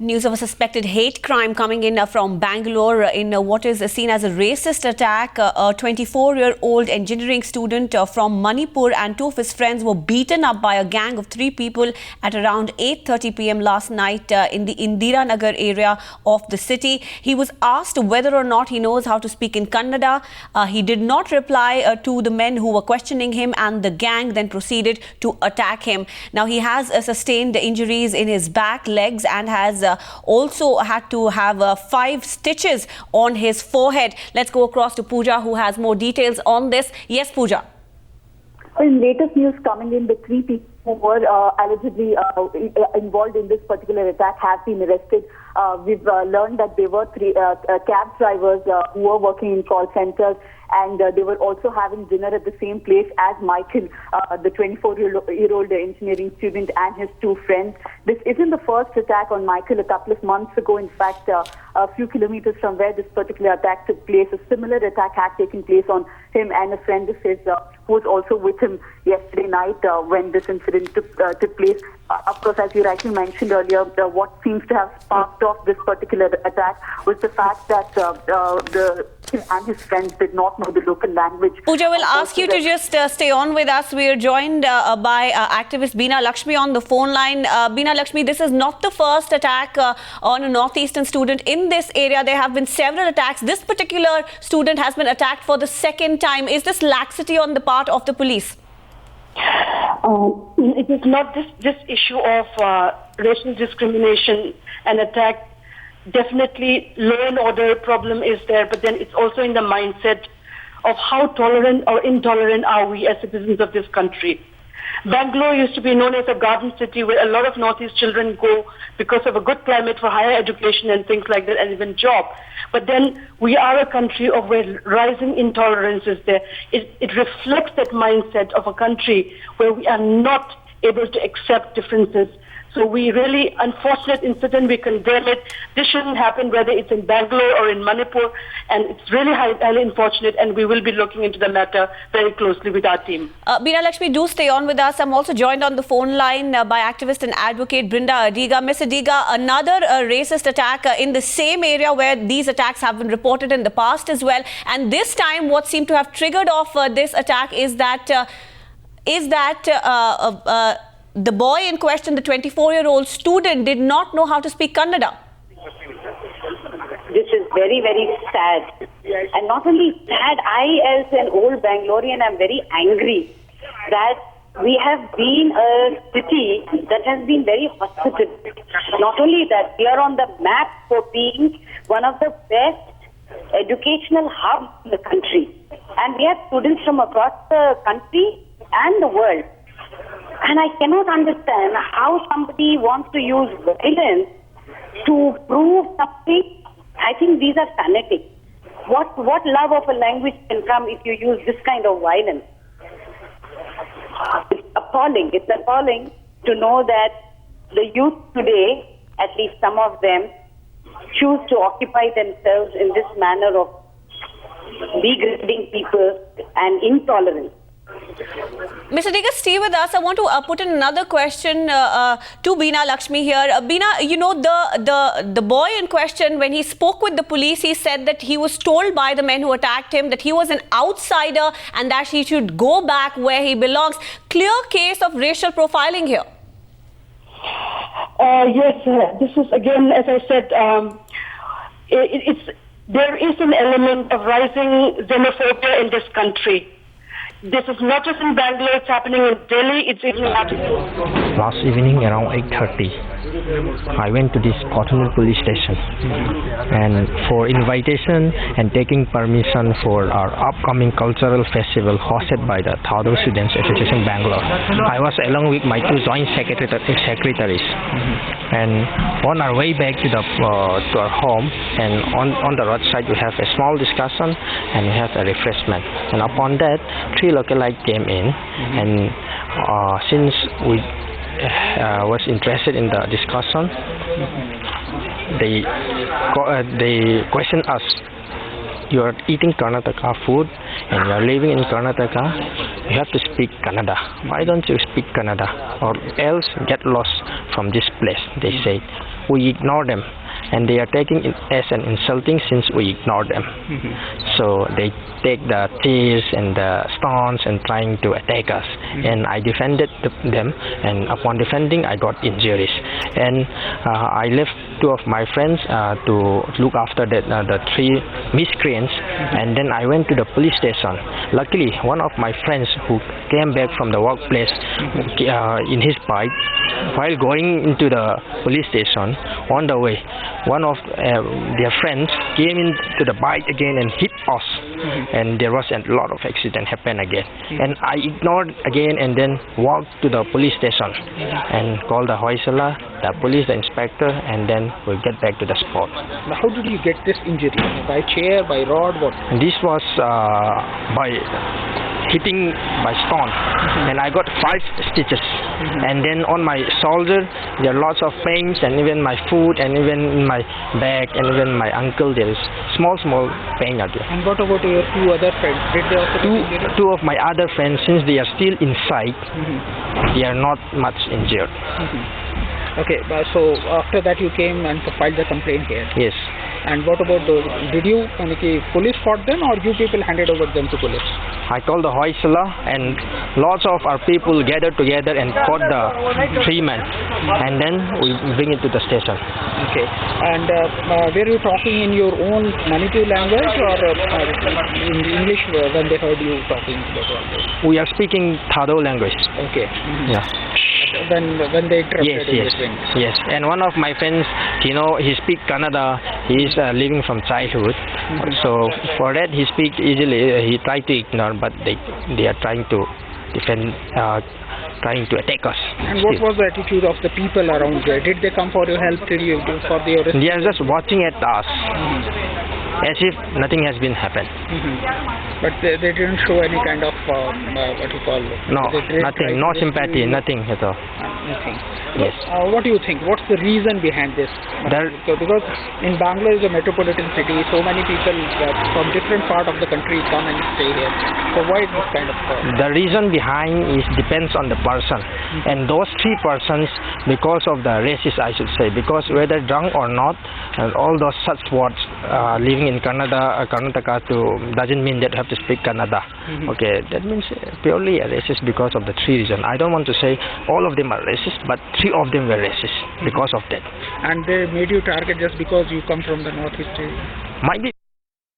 News of a suspected hate crime coming in from Bangalore in what is seen as a racist attack. A 24-year-old engineering student from Manipur and two of his friends were beaten up by a gang of 3 people at around 8:30 p.m. last night in the Indira Nagar area of the city. He was asked whether or not he knows how to speak in Kannada. He did not reply to the men who were questioning him, and the gang then proceeded to attack him. Now he has sustained injuries in his back, legs, and has also had to have 5 stitches on his forehead. Let's go across to Pooja, who has more details on this. Yes, Pooja. In latest news coming in, the 3 people who were allegedly involved in this particular attack have been arrested. We've learned that they were 3 cab drivers who were working in call centers, and they were also having dinner at the same place as Michael, the 24-year-old engineering student, and his 2 friends. This isn't the first attack on Michael. A couple of months ago, in fact, a few kilometers from where this particular attack took place, a similar attack had taken place on him and a friend of his who was also with him yesterday night when this incident took place. Of course, as you rightly mentioned earlier, what seems to have sparked off this particular attack was the fact that him and his friends did not know the local language. Pooja, will ask you to just stay on with us. We are joined by activist Beena Lakshmi on the phone line. Beena Lakshmi, this is not the first attack on a northeastern student in this area. There have been several attacks. This particular student has been attacked for the 2nd time. Is this laxity on the part of the police? It is not this issue of racial discrimination and attack. Definitely law and order problem is there, but then it's also in the mindset of how tolerant or intolerant are we as citizens of this country. Bangalore used to be known as a garden city where a lot of Northeast children go because of a good climate for higher education and things like that, and even job. But then we are a country of where rising intolerance is there. It reflects that mindset of a country where we are not able to accept differences. So we really, unfortunate incident, we condemn it. This shouldn't happen, whether it's in Bangalore or in Manipur, and it's really highly unfortunate, and we will be looking into the matter very closely with our team. Beena Lakshmi, do stay on with us. I'm also joined on the phone line by activist and advocate Brinda Adiga. Ms. Adiga, another racist attack in the same area where these attacks have been reported in the past as well. And this time, what seemed to have triggered off this attack is that the boy in question, the 24-year-old student, did not know how to speak Kannada. This is very, very sad. And not only sad, I as an old Bangalorean am very angry that we have been a city that has been very hospitable. Not only that, we are on the map for being one of the best educational hubs in the country. And we have students from across the country and the world. And I cannot understand how somebody wants to use violence to prove something. I think these are fanatics. What love of a language can come if you use this kind of violence? It's appalling. It's appalling to know that the youth today, at least some of them, choose to occupy themselves in this manner of degrading people and intolerance. Mr. Adiga, stay with us. I want to put in another question to Beena Lakshmi here. Beena, you know, the boy in question, when he spoke with the police, he said that he was told by the men who attacked him that he was an outsider and that he should go back where he belongs. Clear case of racial profiling here. Yes, this is again, as I said, there is an element of rising xenophobia in this country. This is not just in Bangalore, it's happening in Delhi, it's even happening. Last evening around 8:30, I went to this Cottonwood police station and for invitation and taking permission for our upcoming cultural festival hosted by the Thado Students Association Bangalore. I was along with my 2 joint secretaries, and on our way back to our home, and on the roadside we have a small discussion and we have a refreshment, and upon that 3 localites came in, and since we was interested in the discussion, they questioned us. You are eating Karnataka food and you are living in Karnataka, you have to speak Kannada. Why don't you speak Kannada, or else get lost from this place, they say. we ignore them, and they are taking it as an insulting since we ignore them. So they take the tears and the stones and trying to attack us, and I defended them, and upon defending I got injuries, and I left 2 of my friends to look after the 3 miscreants, and then I went to the police station. Luckily, one of my friends who came back from the workplace in his bike, while going into the police station, on the way, one of their friends came into the bike again and hit us, and there was a lot of accident happen again, and I ignored again and then walked to the police station and called the Hoysala, the police, the inspector, and then we get back to the spot. Now, how did you get this injury? By chair, by rod, what? This was by hitting by stone, and I got 5 stitches, and then on my shoulder there are lots of pains, and even my foot, and even in my back, and even my ankle there is small pain again. And what about your 2 other friends? Did they also get injured? 2 of my other friends, since they are still inside, they are not much injured. Okay, so after that you came and filed the complaint here. Yes. And what about those? Did you, police fought them, or you people handed over them to police? I called the Hoysala, and lots of our people gathered together and caught the 3 men, and then we bring it to the station. Okay. And were you talking in your own Manipur language, or in English when they heard you talking about all this? We are speaking Thado language. Okay. Yeah. When they interrupted Yes. And one of my friends, he speaks Kannada. He is living from childhood. So for that he speaks easily. He tried to ignore, but they are trying to defend, trying to attack us. And what was the attitude of the people around there? Did they come for your help? They are just watching at us, as if nothing has been happened. But they didn't show any kind of what you call? No, nothing. No sympathy. Nothing at all. Nothing. Yes. What do you think? What's the reason behind this? Because in Bangalore is a metropolitan city, so many people from different part of the country come and stay here. So why this kind of? The reason behind depends on the person, and those 3 persons, because of the racist, I should say, because whether drunk or not, and all those such words, living in Karnataka doesn't mean that you have to speak Kannada. Okay, that means purely a racist because of the 3 reasons. I don't want to say all of them are racist, but 3 of them were racist because of that. And they made you target just because you come from the northeast area? Might be.